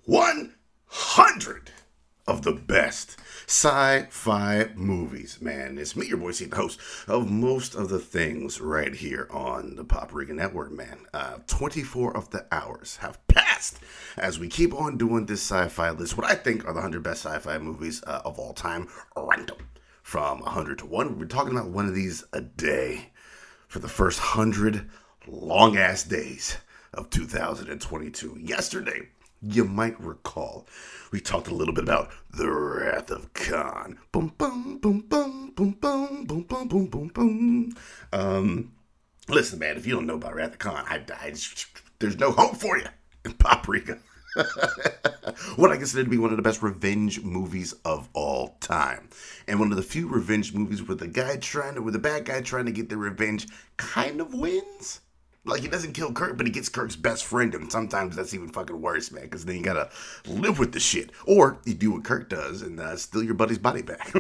100 of the best sci-fi movies. Man, it's me, your boy C, the host of most of the things right here on the Paprika Network, man. 24 of the hours have passed as we keep on doing this sci-fi list. What I think are the 100 best sci-fi movies of all time, random. From 100 to 1, we're talking about one of these a day for the first 100 long-ass days of 2022. Yesterday, you might recall, we talked a little bit about The Wrath of Khan. Boom, boom, boom, boom, boom, boom, boom, boom, boom, boom, boom. Listen, man, if you don't know about Wrath of Khan, there's no hope for you in Paprika. What I consider to be one of the best revenge movies of all time. And one of the few revenge movies where the bad guy trying to get their revenge kind of wins. Like, he doesn't kill Kirk, but he gets Kirk's best friend, and sometimes that's even fucking worse, man, because then you gotta live with the shit. Or you do what Kirk does and steal your buddy's body back.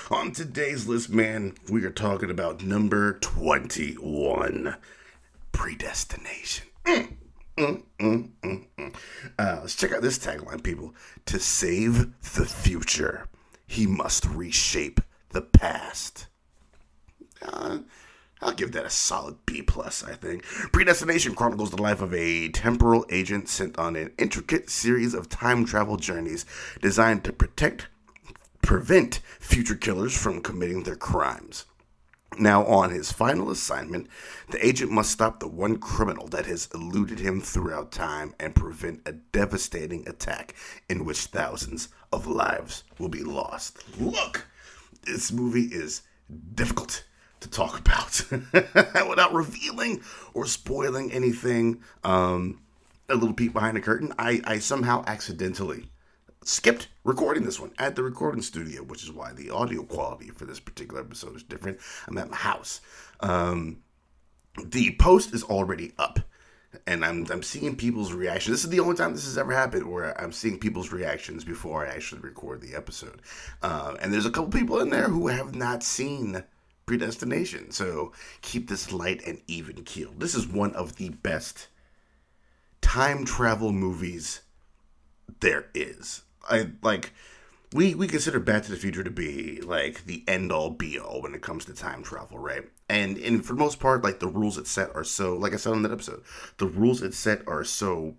On today's list, man, we are talking about number 21, Predestination. Let's check out this tagline, people. To save the future, he must reshape the past. I'll give that a solid B+, I think. Predestination chronicles the life of a temporal agent sent on an intricate series of time travel journeys designed to prevent future killers from committing their crimes. Now, on his final assignment, the agent must stop the one criminal that has eluded him throughout time and prevent a devastating attack in which thousands of lives will be lost. Look, this movie is difficult to talk about without revealing or spoiling anything. A little peek behind the curtain. I somehow accidentally skipped recording this one at the recording studio, which is why the audio quality for this particular episode is different. I'm at my house. The post is already up, and I'm seeing people's reactions. This is the only time this has ever happened where I'm seeing people's reactions before I actually record the episode. And there's a couple people in there who have not seen Predestination, so keep this light and even keeled. This is one of the best time travel movies there is. We consider Back to the Future to be like the end all be all when it comes to time travel, right? And for the most part, like, the rules it set are so, like I said on that episode, the rules it set are so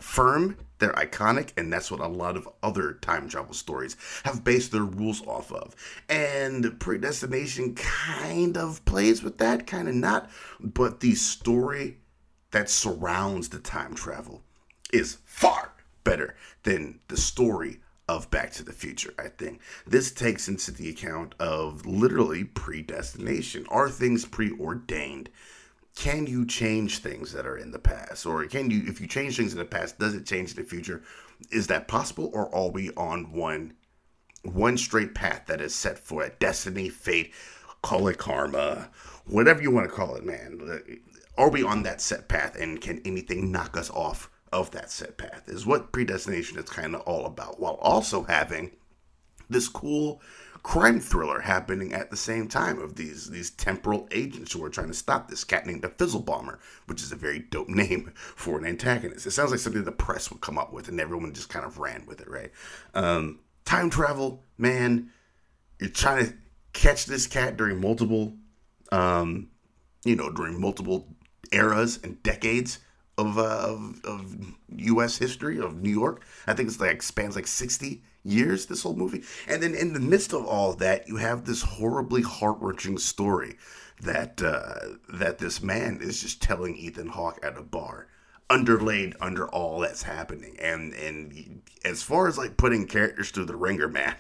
firm, they're iconic, and that's what a lot of other time travel stories have based their rules off of. And Predestination kind of plays with that, kind of not, but the story that surrounds the time travel is far better than the story of Back to the Future, I think. This takes into the account of literally predestination. Are things preordained? Can you change things that are in the past? Or if you change things in the past, does it change the future? Is that possible? Or are we on one straight path that is set for a destiny, fate, call it karma, whatever you want to call it, man? Are we on that set path, and can anything knock us off of that set path? Is what Predestination is kind of all about, while also having this cool crime thriller happening at the same time of these temporal agents who are trying to stop this cat named the Fizzle Bomber, which is a very dope name for an antagonist. It sounds like something the press would come up with, and everyone just kind of ran with it, right? Time travel, man, you're trying to catch this cat during multiple eras and decades of U.S. history, of New York. I think it's like spans like 60 years, this whole movie. And then in the midst of all that, you have this horribly heart-wrenching story that this man is just telling Ethan Hawke at a bar, underlaid under all that's happening. And as far as like putting characters through the ringer, man,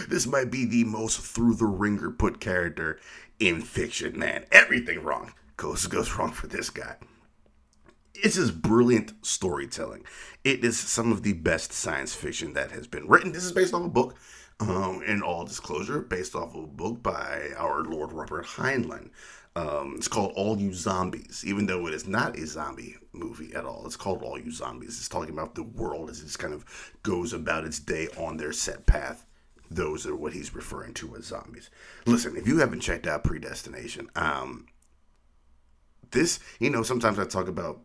this might be the most through the ringer put character in fiction, man. Everything wrong goes wrong for this guy. It's just brilliant storytelling. It is some of the best science fiction that has been written. This is based off a book, in all disclosure, based off of a book by our Lord Robert Heinlein. It's called All You Zombies, even though it is not a zombie movie at all. It's called All You Zombies. It's talking about the world as it just kind of goes about its day on their set path. Those are what he's referring to as zombies. Listen, if you haven't checked out Predestination, this, sometimes I talk about,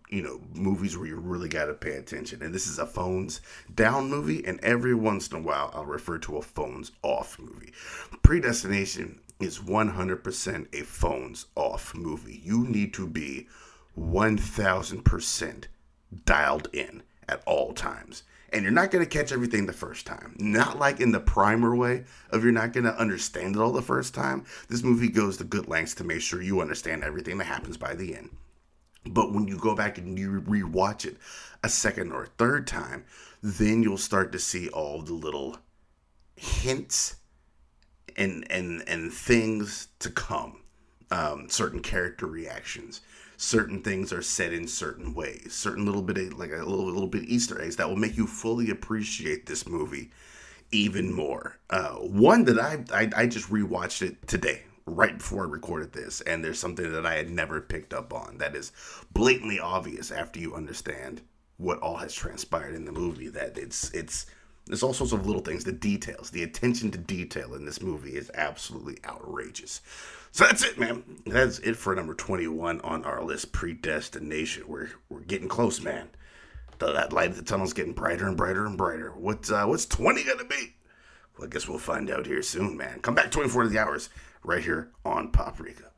movies where you really got to pay attention. And this is a phones down movie. And every once in a while, I'll refer to a phones off movie. Predestination is 100% a phones off movie. You need to be 1000% dialed in at all times. And you're not going to catch everything the first time. Not like in the primer way of you're not going to understand it all the first time. This movie goes to good lengths to make sure you understand everything that happens by the end. But when you go back and you rewatch it a second or a third time, then you'll start to see all the little hints and things to come. Certain character reactions. Certain things are said in certain ways. Certain little bit of, like a little bit of Easter eggs that will make you fully appreciate this movie even more. One that I just rewatched it today, right before I recorded this, and there's something that I had never picked up on that is blatantly obvious after you understand what all has transpired in the movie. That there's all sorts of little things, the details, the attention to detail in this movie is absolutely outrageous. So that's it, man. That's it for number 21 on our list, Predestination. We're getting close, man. That light at the tunnel's getting brighter and brighter and brighter. What's 20 gonna be? Well, I guess we'll find out here soon, man. Come back 24 to the hours right here on Paprika.